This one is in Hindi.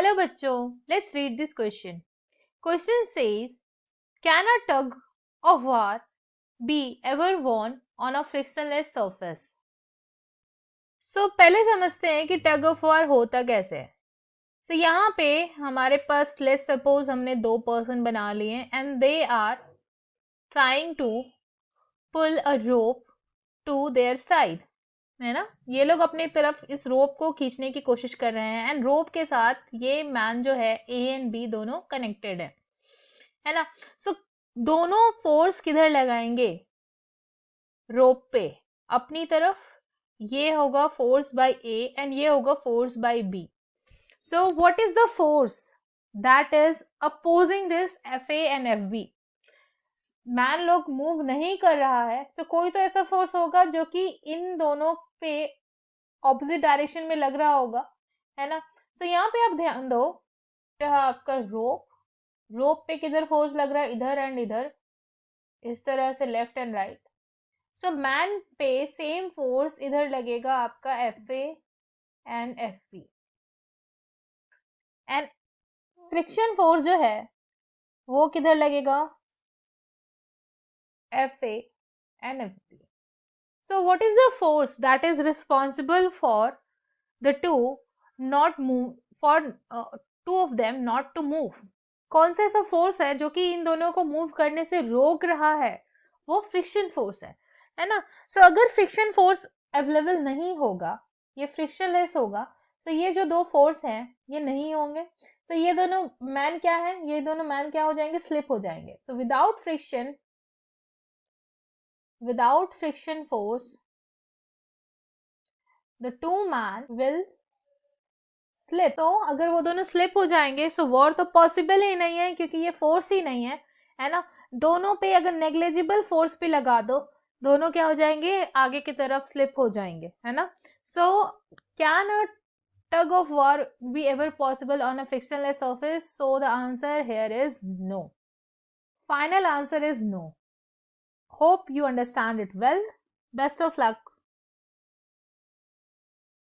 Hello bachcho, let's read this question. Question says, can a tug of war be ever won on a frictionless surface? So पहले समझते हैं कि टग ऑफ वार होता कैसे है. So यहाँ पे हमारे पास let's suppose हमने दो पर्सन बना लिए and they are trying to pull a rope to their side, है ना. ये लोग अपनी तरफ इस रोप को खींचने की कोशिश कर रहे हैं एंड रोप के साथ ये मैन जो है ए एंड बी दोनों कनेक्टेड है ना. सो दोनों फोर्स किधर लगाएंगे? रोप पे, अपनी तरफ. ये होगा फोर्स बाय ए एंड ये होगा force by B. So what is the force that is opposing this F A and F B? मैन लोग मूव नहीं कर रहा है, सो कोई तो ऐसा फोर्स होगा जो कि इन दोनों पे ऑपोजिट डायरेक्शन में लग रहा होगा, है ना. सो यहाँ पे आप ध्यान दो, आपका रोप पे किधर फोर्स लग रहा है? इधर एंड इधर, इस तरह से लेफ्ट एंड राइट. सो मैन पे सेम फोर्स इधर लगेगा आपका F A and F B. And friction force जो है वो किधर लगेगा? F A and F B. So what is the force that is responsible for the two not move, for two of them not to move? कौन सा ऐसा फोर्स है जो कि इन दोनों को मूव करने से रोक रहा है? वो फ्रिक्शन फोर्स है ना. सो अगर फ्रिक्शन फोर्स अवेलेबल नहीं होगा, ये फ्रिक्शनलेस होगा, तो ये जो दो फोर्स हैं ये नहीं होंगे. सो ये दोनों मैन क्या है? ये दोनों मैन क्या हो जाएंगे? स्लिप हो जाएंगे. सो without friction force the two man will slip. तो अगर वो दोनों स्लिप हो जाएंगे सो वॉर तो पॉसिबल ही नहीं है, क्योंकि ये फोर्स ही नहीं है ना. दोनों पे अगर नेग्लिजिबल फोर्स भी लगा दो, दोनों क्या हो जाएंगे? आगे की तरफ स्लिप हो जाएंगे, है ना. So can a tug of war be ever possible on a frictionless surface? So the answer here is no. Final answer is no. Hope you understand it well. Best of luck.